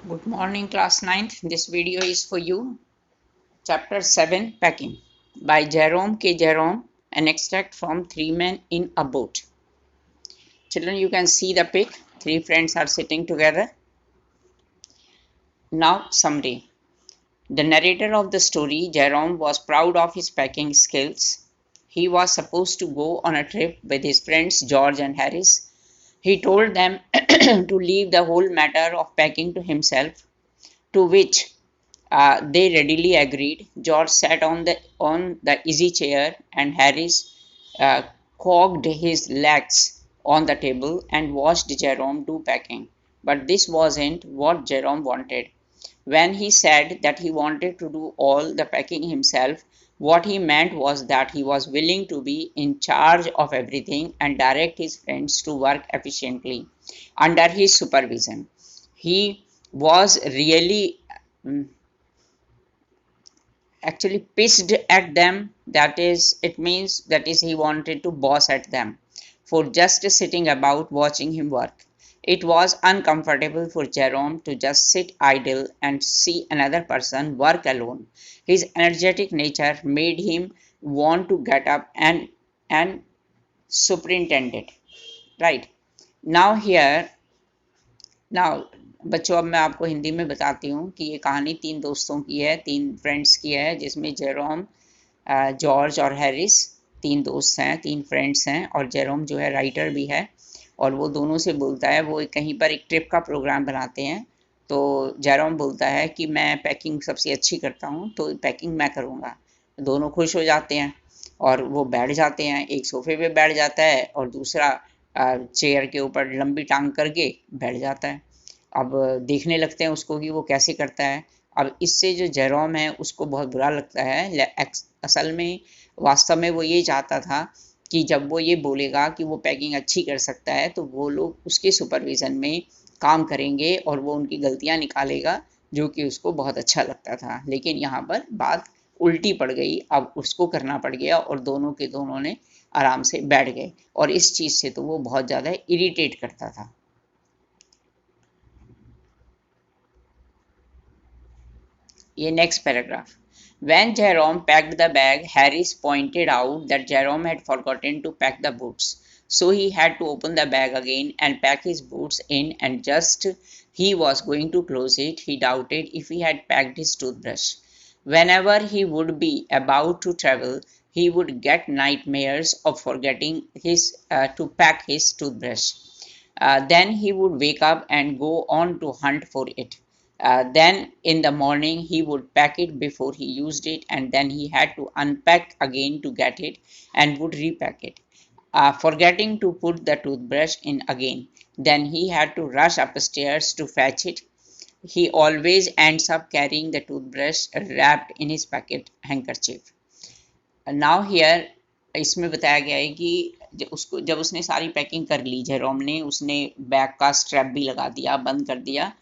Good morning, class ninth. This video is for you. Chapter 7 Packing by Jerome K. Jerome, an extract from Three Men in a Boat. Children, you can see the pic. Three friends are sitting together. Now, summary. The narrator of the story, Jerome, was proud of his packing skills. He was supposed to go on a trip with his friends George and Harris. He told them to leave the whole matter of packing to himself, to which they readily agreed. George sat on the easy chair, and Harris uh, cocked his legs on the table and watched Jerome do packing. But this wasn't what Jerome wanted. When he said that he wanted to do all the packing himself, what he meant was that he was willing to be in charge of everything and direct his friends to work efficiently under his supervision. He was really actually pissed at them. That is, it means that is he wanted to boss at them for just sitting about watching him work. It was uncomfortable for Jerome to just sit idle and see another person work alone. His energetic nature made him want to get up and superintend it. Right now here now बच्चों, अब मैं आपको हिंदी में बताती हूँ कि ये कहानी तीन दोस्तों की है, तीन फ्रेंड्स की है, जिसमें जेरोम, जॉर्ज और हैरिस तीन दोस्त हैं, तीन फ्रेंड्स हैं, और जेरोम जो है राइटर भी है। और वो दोनों से बोलता है, वो कहीं पर एक ट्रिप का प्रोग्राम बनाते हैं, तो जेरोम बोलता है कि मैं पैकिंग सबसे अच्छी करता हूँ, तो पैकिंग मैं करूँगा। दोनों खुश हो जाते हैं और वो बैठ जाते हैं। एक सोफे पे बैठ जाता है और दूसरा चेयर के ऊपर लंबी टांग करके बैठ जाता है। अब देखने लगते हैं उसको कि वो कैसे करता है। अब इससे जो जेरोम है उसको बहुत बुरा लगता है। असल में वास्तव में वो ये चाहता था कि जब वो ये बोलेगा कि वो पैकिंग अच्छी कर सकता है, तो वो लोग उसके सुपरविज़न में काम करेंगे और वो उनकी गलतियां निकालेगा, जो कि उसको बहुत अच्छा लगता था। लेकिन यहाँ पर बात उल्टी पड़ गई, अब उसको करना पड़ गया और दोनों के दोनों ने आराम से बैठ गए, और इस चीज़ से तो वो बहुत ज़्यादा इरिटेट करता था। ये next paragraph. When Jerome packed the bag, Harris pointed out that Jerome had forgotten to pack the boots. So he had to open the bag again and pack his boots in, and just he was going to close it, he doubted if he had packed his toothbrush. Whenever he would be about to travel, he would get nightmares of forgetting to pack his toothbrush. Then he would wake up and go on to hunt for it. Then in the morning he would pack it before he used it, and then he had to unpack again to get it and would repack it, forgetting to put the toothbrush in again. Then he had to rush upstairs to fetch it. He always ends up carrying the toothbrush wrapped in his pocket handkerchief. Now here इसमें बताया गया है कि जब उसने सारी packing कर ली, Jerome ने, उसने बैग का स्ट्रैप भी लगा दिया, बंद कर दिया,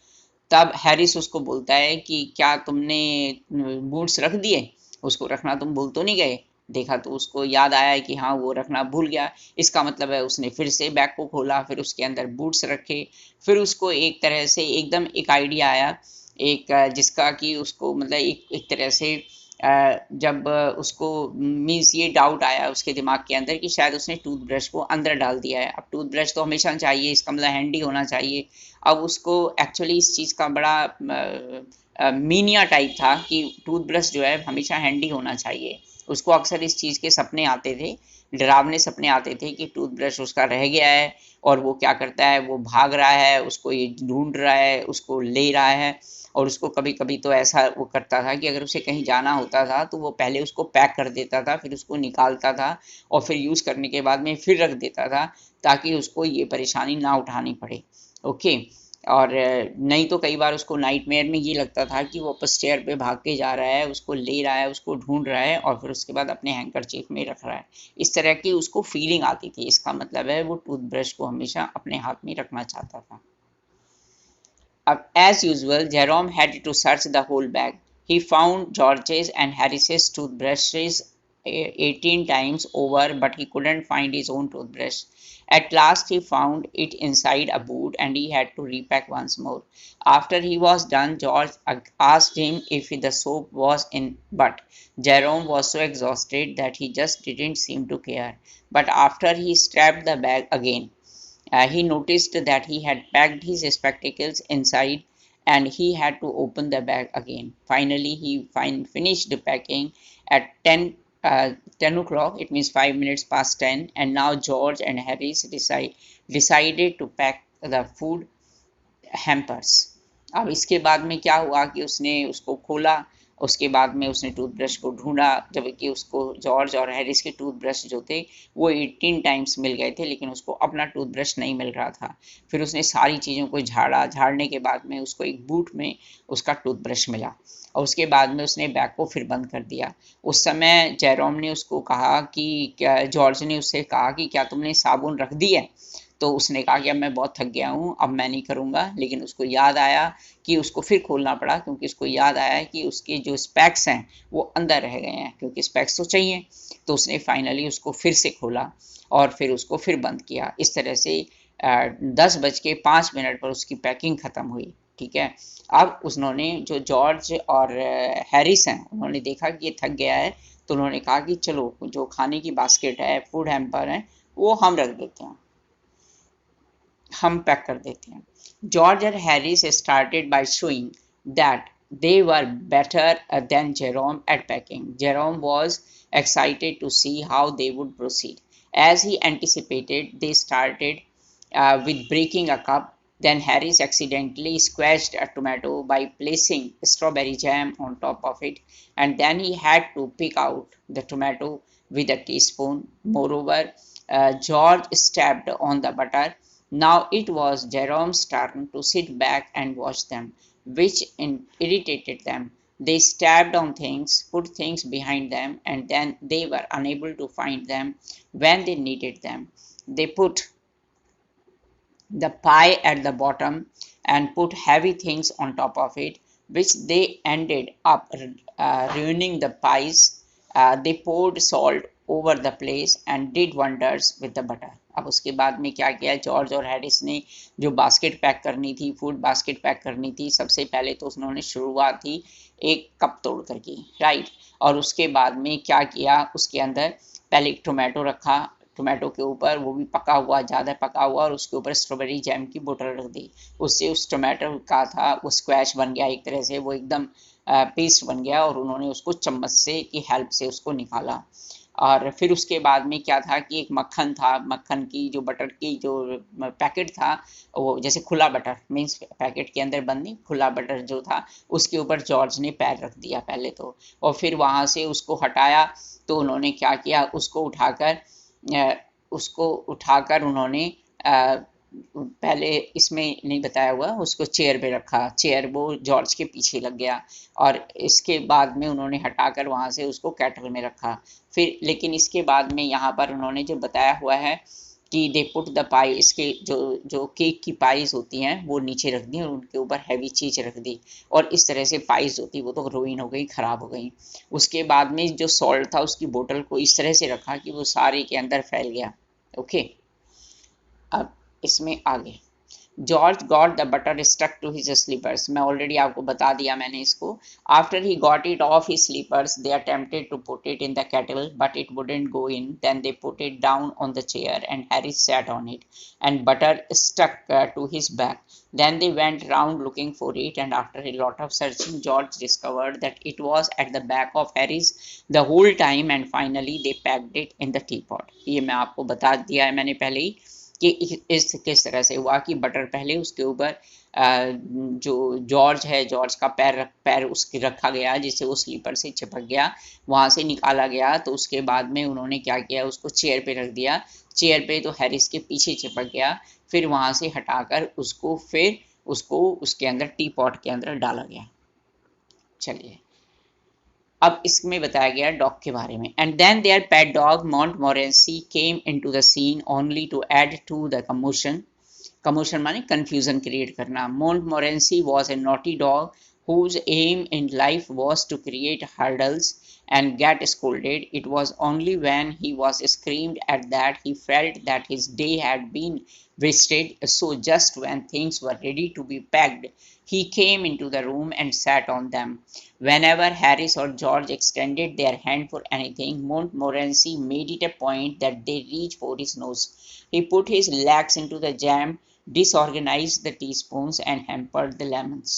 तब हैरिस उसको बोलता है कि क्या तुमने बूट्स रख दिए? उसको रखना तुम भूल तो नहीं गए? देखा तो उसको याद आया कि हाँ, वो रखना भूल गया। इसका मतलब है उसने फिर से बैग को खोला, फिर उसके अंदर बूट्स रखे। फिर उसको एक तरह से एकदम एक आइडिया आया, एक जिसका कि उसको मतलब एक तरह से जब उसको मीन्स ये डाउट आया उसके दिमाग के अंदर कि शायद उसने टूथब्रश को अंदर डाल दिया है। अब टूथब्रश तो हमेशा चाहिए, इसका मतलब हैंडी होना चाहिए। अब उसको एक्चुअली इस चीज़ का बड़ा मीनिया टाइप था कि टूथब्रश जो है हमेशा हैंडी होना चाहिए। उसको अक्सर इस चीज़ के सपने आते थे, डरावने सपने आते थे कि टूथब्रश उसका रह गया है और वो क्या करता है, वो भाग रहा है, उसको ये ढूंढ रहा है, उसको ले रहा है। और उसको कभी कभी तो ऐसा वो करता था कि अगर उसे कहीं जाना होता था तो वो पहले उसको पैक कर देता था, फिर उसको निकालता था और फिर यूज़ करने के बाद में फिर रख देता था, ताकि उसको ये परेशानी ना उठानी पड़े। ओके। और नहीं तो कई बार उसको नाइटमेयर में ये लगता था कि वो अपस्टेयर पे भाग के जा रहा है, उसको ले रहा है, उसको ढूंढ रहा है और फिर उसके बाद अपने हैंकरचीफ में रख रहा है। इस तरह की उसको फीलिंग आती थी। इसका मतलब है वो टूथब्रश को हमेशा अपने हाथ में रखना चाहता था। As usual, Jerome had to search the whole bag. He found George's and Harris's toothbrushes 18 times over, but he couldn't find his own toothbrush. At last he found it inside a boot and he had to repack once more. After he was done, George asked him if the soap was in, but Jerome was so exhausted that he just didn't seem to care. But after he strapped the bag again, he noticed that he had packed his spectacles inside and he had to open the bag again. Finally, he finished the packing at 10 o'clock, it means 5 minutes past 10, and now George and Harris decided to pack the food hampers. अब इसके बाद में क्या हुआ कि उसने उसको खोला, उसके बाद में उसने टूथब्रश को ढूंढा, जबकि उसको जॉर्ज और हैरिस के टूथब्रश जो थे वो 18 टाइम्स मिल गए थे, लेकिन उसको अपना टूथब्रश नहीं मिल रहा था। फिर उसने सारी चीज़ों को झाड़ा, झाड़ने के बाद में उसको एक बूट में उसका टूथब्रश मिला और उसके बाद में उसने बैग को फिर बंद कर दिया। उस समय जेरोम ने उसको कहा कि जॉर्ज ने उससे कहा कि क्या तुमने साबुन रख दी है? तो उसने कहा कि अब मैं बहुत थक गया हूँ, अब मैं नहीं करूँगा। लेकिन उसको याद आया कि उसको फिर खोलना पड़ा, क्योंकि उसको याद आया कि उसके जो स्पेक्स हैं वो अंदर रह गए हैं, क्योंकि स्पेक्स तो चाहिए। तो उसने फाइनली उसको फिर से खोला और फिर उसको फिर बंद किया। इस तरह से 10:05 पर उसकी पैकिंग ख़त्म हुई। ठीक है, अब उन्होंने जो जॉर्ज और हैरिस हैं उन्होंने देखा कि ये थक गया है, तो उन्होंने कहा कि चलो जो खाने की बास्केट है, फूड हैम्पर है, वो हम रख देते हैं, हम पैक कर देते हैं। जॉर्ज और Harris started by showing that they were better than Jerome at packing. Jerome was excited to see how they would proceed. As he anticipated, they started with breaking a cup. Then Harris accidentally squashed a tomato by placing strawberry jam on top of it, and then he had to pick out the tomato with a teaspoon. Moreover, George stabbed on the butter. Now it was Jerome's turn to sit back and watch them, which irritated them. They stabbed on things, put things behind them, and then they were unable to find them when they needed them. They put the pie at the bottom and put heavy things on top of it, which they ended up ruining the pies. They poured salt over the place and did wonders with the butter. अब उसके बाद में क्या किया, George और Harris ने जो basket pack करनी थी, फूड बास्केट पैक करनी थी, सबसे पहले तो उन्होंने शुरुआत ही एक कप तोड़ कर की, राइट। और उसके बाद में क्या किया, उसके अंदर पहले एक टोमेटो रखा, टोमेटो के ऊपर वो भी पका हुआ, ज़्यादा पका हुआ, और उसके ऊपर स्ट्रॉबेरी जैम की बोतल रख दी। उससे उस टोमेटो का था वो स्क्वैश बन गया, एक तरह से वो एकदम पेस्ट बन गया, और उन्होंने उसको चम्मच से की हेल्प से उसको निकाला। और फिर उसके बाद में क्या था कि एक मक्खन था, मक्खन की जो बटर की जो पैकेट था, वो जैसे खुला बटर मीन्स पैकेट के अंदर बंद नहीं, खुला बटर जो था, उसके ऊपर जॉर्ज ने पैर रख दिया पहले तो, और फिर वहाँ से उसको हटाया। तो उन्होंने क्या किया, उसको उठाकर उन्होंने पहले इसमें नहीं बताया हुआ, उसको चेयर पे रखा, चेयर वो जॉर्ज के पीछे लग गया, और इसके बाद में उन्होंने हटाकर वहाँ से उसको कैटल में रखा। फिर लेकिन इसके बाद में यहाँ पर उन्होंने जो बताया हुआ है कि दे पुट द पाई, इसके जो केक की पाइज होती हैं वो नीचे रख दी और उनके ऊपर हैवी चीज़ रख दी, और इस तरह से पाइज होती वो तो रुइन हो गई, ख़राब हो गई। उसके बाद में जो सॉल्ट था उसकी बोतल को इस तरह से रखा कि वो सारे के अंदर फैल गया। ओके, अब इसमें आगे George got the butter stuck to his slippers, मैं ऑलरेडी आपको बता दिया मैंने इसको। After he got it off his slippers they attempted to put it in the kettle but it wouldn't go in, then they put it down on the chair and Harry sat on it and butter stuck to his back. Then they went round looking for it, and after a lot of searching, George discovered that it was at the back of Harry's the whole time, and finally they packed it in the teapot. ये मैं आपको बता दिया है मैंने पहले ही कि इस किस तरह से हुआ कि बटर पहले उसके ऊपर जो जॉर्ज है, जॉर्ज का पैर उसके रखा गया, जिससे वो स्लीपर से चिपक गया, वहाँ से निकाला गया। तो उसके बाद में उन्होंने क्या किया, उसको चेयर पे रख दिया, चेयर पे तो हैरिस के पीछे चिपक गया, फिर वहाँ से हटाकर उसको उसके अंदर टी पॉट के अंदर डाला गया। चलिए अब इसमें बताया गया डॉग के बारे में। And then their pet dog Montmorency came into the scene only to add to the commotion, commotion माने कंफ्यूजन क्रिएट करना। Montmorency was a naughty dog whose aim in life was to create hurdles and get scolded. It was only when he was screamed at that he felt that his day had been wasted. So, just when things were ready to be packed, he came into the room and sat on them. Whenever Harris or George extended their hand for anything, Montmorency made it a point that they reach for his nose. He put his legs into the jam, disorganized the teaspoons, and hampered the lemons.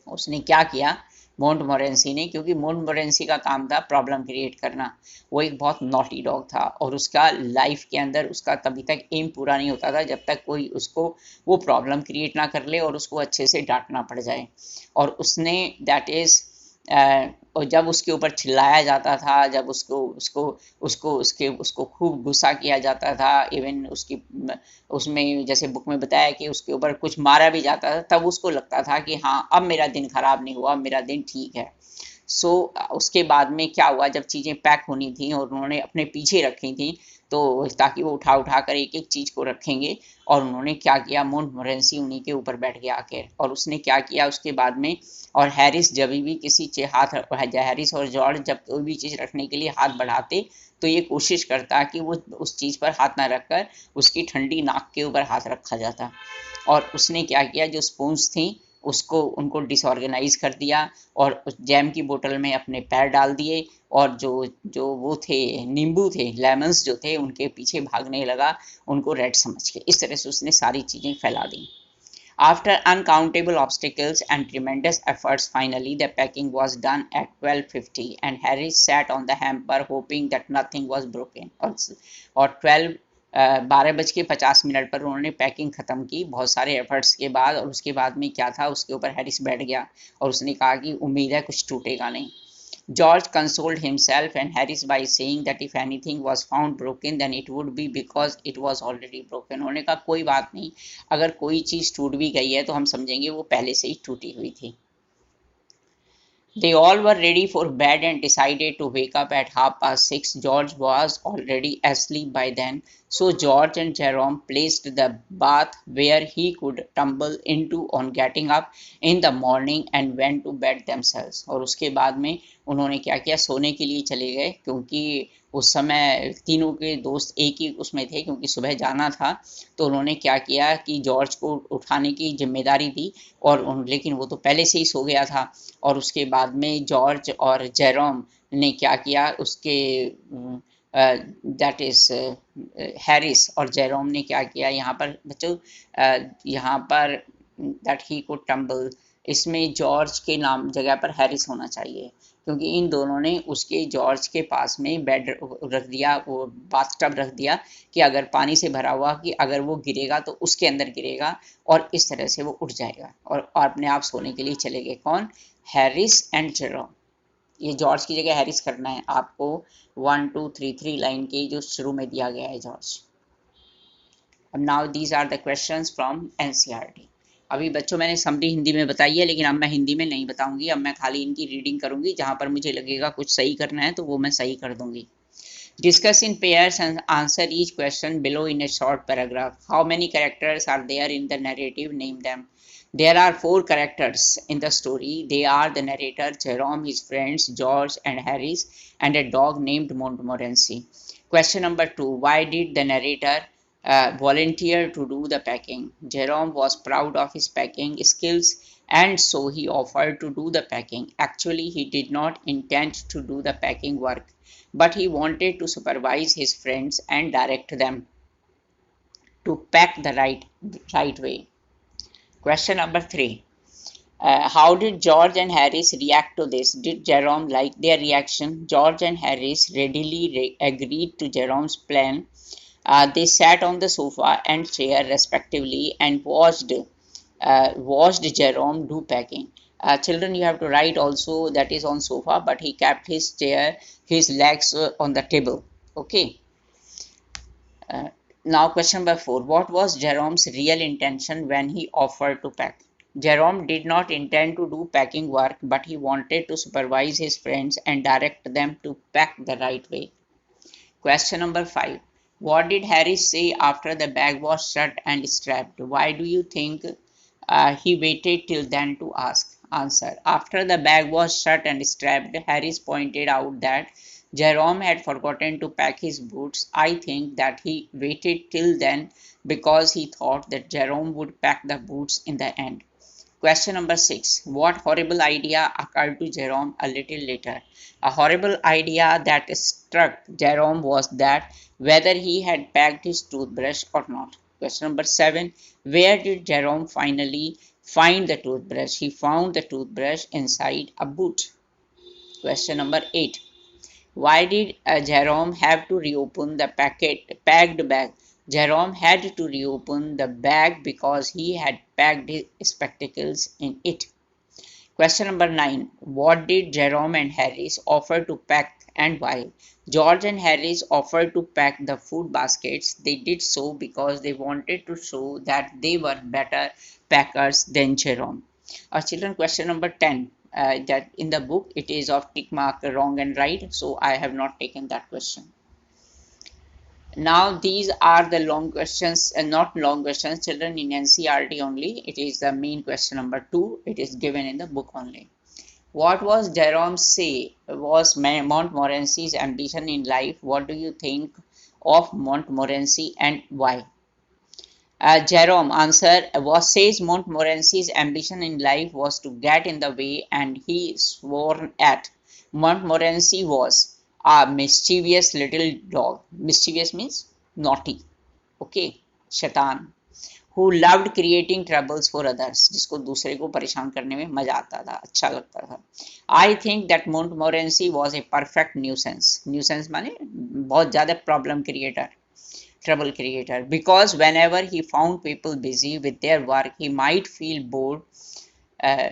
उसने क्या किया मोंटमोरेंसी ने, क्योंकि मोंटमोरेंसी का काम था problem create करना। वो एक बहुत नॉटी डॉग था और उसका लाइफ के अंदर उसका तभी तक एम पूरा नहीं होता था जब तक कोई उसको वो प्रॉब्लम क्रिएट ना कर ले और उसको अच्छे से डांटना पड़ जाए। और उसने दैट इज और जब उसके ऊपर चिल्लाया जाता था, जब उसको उसको उसको उसके उसको खूब गुस्सा किया जाता था, इवन उसकी उसमें जैसे बुक में बताया कि उसके ऊपर कुछ मारा भी जाता था, तब उसको लगता था कि हाँ अब मेरा दिन खराब नहीं हुआ, अब मेरा दिन ठीक है। सो उसके बाद में क्या हुआ, जब चीज़ें पैक होनी थी और उन्होंने अपने पीछे रखी थी तो ताकि वो उठा उठा कर एक एक चीज़ को रखेंगे, और उन्होंने क्या किया, मोंटमोरेंसी उन्हीं के ऊपर बैठ गया आकर। और उसने क्या किया उसके बाद में, और हैरिस जब भी किसी हाथ, हैरिस और जॉर्ज जब कोई भी चीज़ रखने के लिए हाथ बढ़ाते तो ये कोशिश करता कि वो उस चीज़ पर हाथ ना रखकर उसकी ठंडी नाक के ऊपर हाथ रखा जाता। और उसने क्या किया, जो स्पून्स थी उसको उनको डिसऑर्गेनाइज कर दिया और उस जैम की बोतल में अपने पैर डाल दिए, और जो जो वो थे नींबू थे, लेमन्स जो थे, उनके पीछे भागने लगा उनको रेड समझ के। इस तरह से उसने सारी चीज़ें फैला दी। After uncountable obstacles and tremendous efforts, finally the packing was done at 12:50, and Harris sat on the hamper hoping that nothing was broken. और 12:50 पर उन्होंने पैकिंग ख़त्म की बहुत सारे एफर्ट्स के बाद। और उसके बाद में क्या था, उसके ऊपर हैरिस बैठ गया और उसने कहा कि उम्मीद है कुछ टूटेगा नहीं। George consoled himself and Harris by saying that if anything was found broken then it would be because it was already broken. उन्होंने कहा कोई बात नहीं, अगर कोई चीज़ टूट भी गई है तो हम समझेंगे वो पहले से ही टूटी हुई थी। They all were ready for bed and decided to wake up at 6:30. George was already asleep by then, so George and Jerome placed the bath where he could tumble into on getting up in the morning and went to bed themselves. और उसके बाद में उन्होंने क्या किया, सोने के लिए चले गए, क्योंकि उस समय तीनों के दोस्त एक ही उसमें थे क्योंकि सुबह जाना था। तो उन्होंने क्या किया कि जॉर्ज को उठाने की जिम्मेदारी दी, और लेकिन वो तो पहले से ही सो गया था। और उसके बाद में जॉर्ज और जेरोम ने क्या किया, उसके दैट इज हैरिस और जेरोम ने क्या किया यहाँ पर बच्चों, यहाँ पर दैट ही को टम्बल, इसमें जॉर्ज के नाम जगह पर हैरिस होना चाहिए, क्योंकि इन दोनों ने उसके जॉर्ज के पास में बेड रख दिया, वो बाथटब रख दिया कि अगर पानी से भरा हुआ कि अगर वो गिरेगा तो उसके अंदर गिरेगा और इस तरह से वो उठ जाएगा, और अपने आप सोने के लिए चले गए। कौन, हैरिस एंड जेरोम। ये जॉर्ज की जगह हैरिस करना है आपको 1 2 3 3 लाइन के जो शुरू में दिया गया है जॉर्ज। अब now these are the questions from NCERT. अभी बच्चों मैंने समरी हिंदी में बताई है, लेकिन अब मैं हिंदी में नहीं बताऊंगी, अब मैं खाली इनकी रीडिंग करूंगी, जहां पर मुझे लगेगा कुछ सही करना है तो वो मैं सही कर दूंगी। Discuss in pairs and answer each question below in a short paragraph. How many characters are there in the narrative? Name them. There are 4 characters in the story. They are the narrator, Jerome, his friends, George and Harris, and a dog named Montmorency. Question number 2. Why did the narrator volunteer to do the packing? Jerome was proud of his packing skills and so he offered to do the packing. Actually, he did not intend to do the packing work, but he wanted to supervise his friends and direct them to pack the right way. Question number 3. How did George and Harris react to this? Did Jerome like their reaction? George and Harris readily agreed to Jerome's plan. They sat on the sofa and chair respectively and watched Jerome do packing. Children, you have to write also that is on sofa, but he kept his chair, his legs on the table. Okay. Now question number 4. What was Jerome's real intention when he offered to pack? Jerome did not intend to do packing work, but he wanted to supervise his friends and direct them to pack the right way. Question number 5. What did Harris say after the bag was shut and strapped? Why do you think he waited till then to ask? Answer. After the bag was shut and strapped, Harris pointed out that Jerome had forgotten to pack his boots. I think that he waited till then because he thought that Jerome would pack the boots in the end. Question number 6. What horrible idea occurred to Jerome a little later? A horrible idea that struck Jerome was that whether he had packed his toothbrush or not. Question number 7. Where did Jerome finally find the toothbrush? He found the toothbrush inside a boot. Question number 8. Why did Jerome have to reopen the packed bag? Jerome had to reopen the bag because he had packed his spectacles in it. Question number 9. What did Jerome and Harris offer to pack and why? George and Harris offered to pack the food baskets. They did so because they wanted to show that they were better packers than Jerome. Children, question number 10. That in the book it is of tick mark wrong and right, so I have not taken that question. Now these are the long questions and not long questions, children, in NCERT only. It is the main question number 2. It is given in the book only. What was Jerome say was Montmorency's ambition in life? What do you think of Montmorency and why? Jerome answer says Montmorency's ambition in life was to get in the way, and he swore at. Montmorency was a mischievous little dog. Mischievous means naughty. Okay, शैतान. Who loved creating troubles for others, जिसको दूसरे को परेशान करने में मजा आता था, अच्छा लगता था. I think that Montmorency was a perfect nuisance. Nuisance माने बहुत ज़्यादा problem creator, trouble creator, because whenever he found people busy with their work, he might feel bored uh,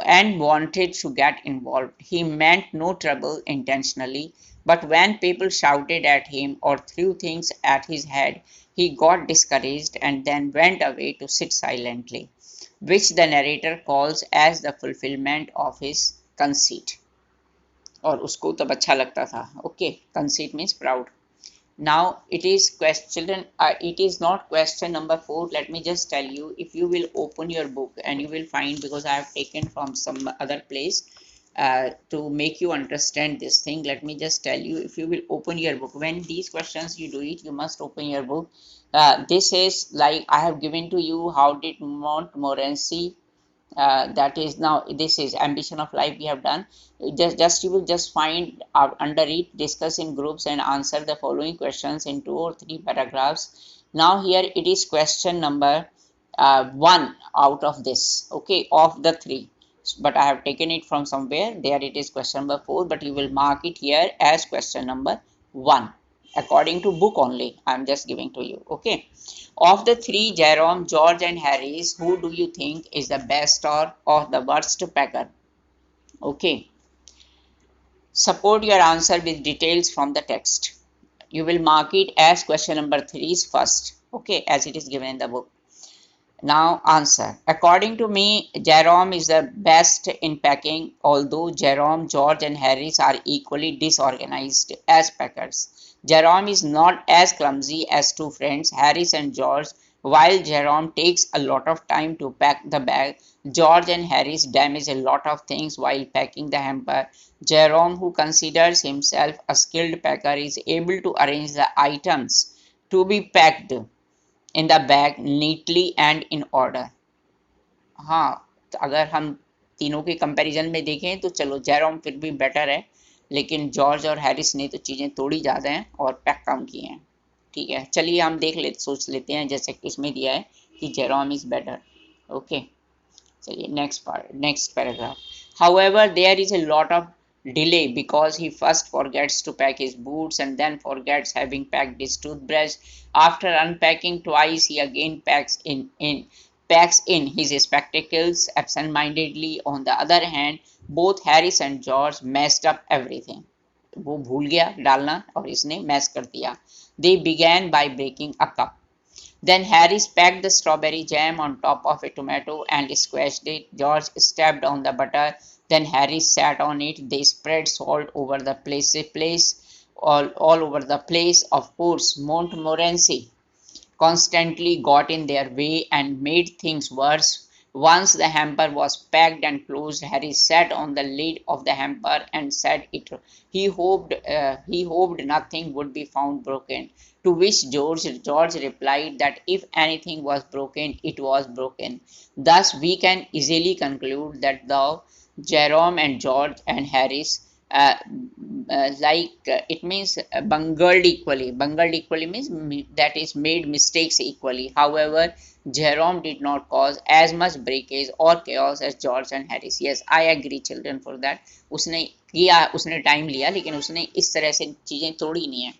and wanted to get involved. He meant no trouble intentionally, but when people shouted at him or threw things at his head, he got discouraged and then went away to sit silently, which the narrator calls as the fulfillment of his conceit. और उसको तब अच्छा लगता था. Okay, conceit means proud. Now it is question, it is not question number 4. Let me just tell you, if you will open your book and you will find, because I have taken from some other place to make you understand this thing, let me just tell you, if you will open your book, when these questions you do it, you must open your book. This is like I have given to you, how did Montmorency, that is, now this is ambition of life we have done. Just you will just find out under it, discuss in groups and answer the following questions in 2 or 3 paragraphs. Now here it is question number 1 out of this, okay, of the 3, but I have taken it from somewhere. There it is question number 4, but you will mark it here as question number 1 according to book only. I am just giving to you. Okay, of the 3, Jerome, George and Harris, who do you think is the best or the worst packer? Okay, support your answer with details from the text. You will mark it as question number 3 first, okay, as it is given in the book. Now answer. According to me, Jerome is the best in packing, although Jerome, George and Harris are equally disorganized as packers. Jerome is not as clumsy as 2 friends, Harris and George. While Jerome takes a lot of time to pack the bag, George and Harris damage a lot of things while packing the hamper. Jerome, who considers himself a skilled packer, is able to arrange the items to be packed in the bag neatly and in order. हाँ, तो अगर हम तीनों के comparison में देखें तो चलो जेरोम फिर भी बेटर है, लेकिन जॉर्ज और हैरिस ने तो चीज़ें थोड़ी ज़्यादा हैं और पैक कम की हैं. ठीक है, चलिए हम सोच लेते हैं, जैसे इसमें दिया है कि जेरोम इज़ बेटर. ओके, चलिए next paragraph. However, there is a lot of delay because he first forgets to pack his boots and then forgets having packed his toothbrush. After unpacking twice, he again packs in his spectacles absent-mindedly. On the other hand, both Harris and George messed up everything. वो भूल गया डालना और इसने mess कर दिया. They began by breaking a cup. Then Harris packed the strawberry jam on top of a tomato and squashed it. George stepped on the butter. Then Harris sat on it. They spread salt over the all over the place. Of course, Montmorency constantly got in their way and made things worse Once the hamper was packed and closed, Harry sat on the lid of the hamper and said it. He hoped nothing would be found broken. To which George replied that if anything was broken, it was broken. Thus, we can easily conclude that though Jerome and George and Harris it means bungled equally means that is made mistakes equally. However, Jerome did not cause as much breakage or chaos as George and Harris. Yes, I agree children for that. उसने time लिया लेकिन उसने इस तरह से चीजें तोड़ी नहीं है.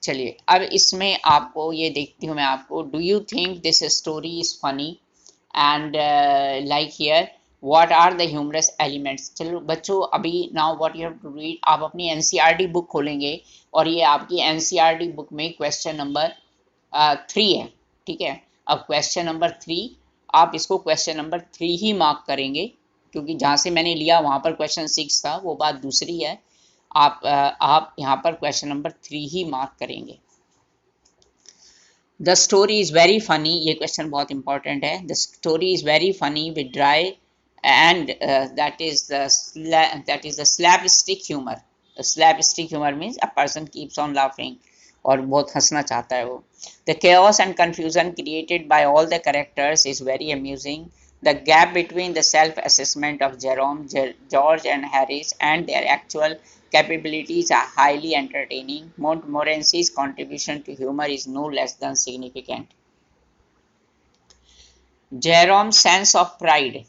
चलिए अब इसमें आपको ये देखती हूँ मैं आपको. Do you think this story is funny and like here what are the humorous elements. चलो बच्चों अभी now what you have to read. आप अपनी एनसीईआरटी बुक खोलेंगे और ये आपकी एनसीईआरटी बुक में क्वेश्चन नंबर 3 है. ठीक है. अब क्वेश्चन नंबर 3 आप इसको क्वेश्चन नंबर 3 ही मार्क करेंगे क्योंकि जहाँ से मैंने लिया वहाँ पर क्वेश्चन 6 था, वो बात दूसरी है. आप यहाँ पर क्वेश्चन नंबर 3 ही मार्क करेंगे. The story is very funny. ये क्वेश्चन बहुत इंपॉर्टेंट है. The story is very funny with dry and that is the slapstick humour. Slapstick humour means a person keeps on laughing और बहुत हंसना चाहता है वो. The chaos and confusion created by all the characters is very amusing. The gap between the self-assessment of Jerome, George and Harris and their actual capabilities are highly entertaining. Montmorency's contribution to humor is no less than significant. Jerome's sense of pride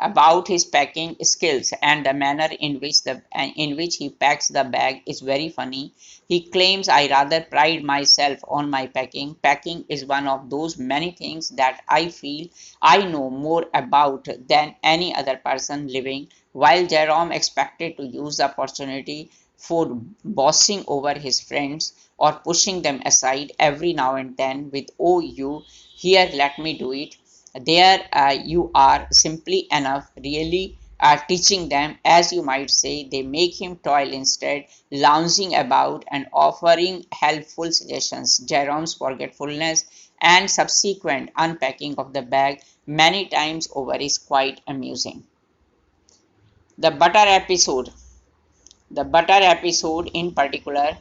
about his packing skills and the manner in which he packs the bag is very funny. He claims, I rather pride myself on my packing. Packing is one of those many things that I feel I know more about than any other person living. While Jerome expected to use the opportunity for bossing over his friends or pushing them aside every now and then with, oh, you, here, let me do it. There you are simply enough, really teaching them, as you might say. They make him toil instead, lounging about and offering helpful suggestions. Jerome's forgetfulness and subsequent unpacking of the bag many times over is quite amusing. The butter episode. The butter episode in particular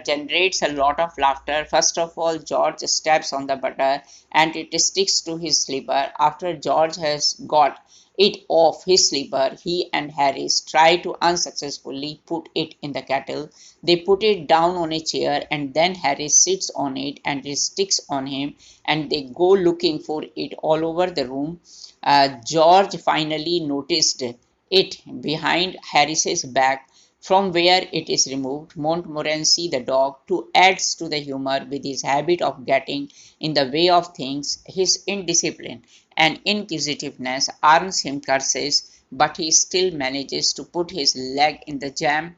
generates a lot of laughter. First of all, George steps on the butter and it sticks to his slipper. After George has got it off his slipper, he and Harris try to unsuccessfully put it in the kettle. They put it down on a chair and then Harris sits on it and it sticks on him and they go looking for it all over the room. George finally noticed it behind Harris's back from where it is removed. Montmorency, the dog, too, adds to the humor with his habit of getting in the way of things. His indiscipline and inquisitiveness earns him curses, but he still manages to put his leg in the jam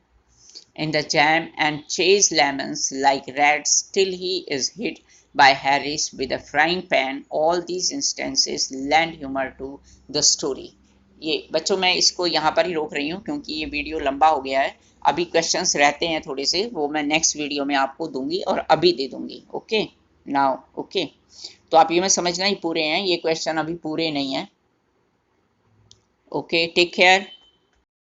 and chase lemons like rats till he is hit by Harris with a frying pan. All these instances lend humor to the story. ये बच्चों मैं इसको यहाँ पर ही रोक रही हूँ क्योंकि ये वीडियो लंबा हो गया है. अभी क्वेश्चंस रहते हैं थोड़े से, वो मैं नेक्स्ट वीडियो में आपको दूंगी और अभी दे दूंगी. Okay now okay. तो आप ये में समझना ही पूरे हैं, ये क्वेश्चन अभी पूरे नहीं है. Okay take care.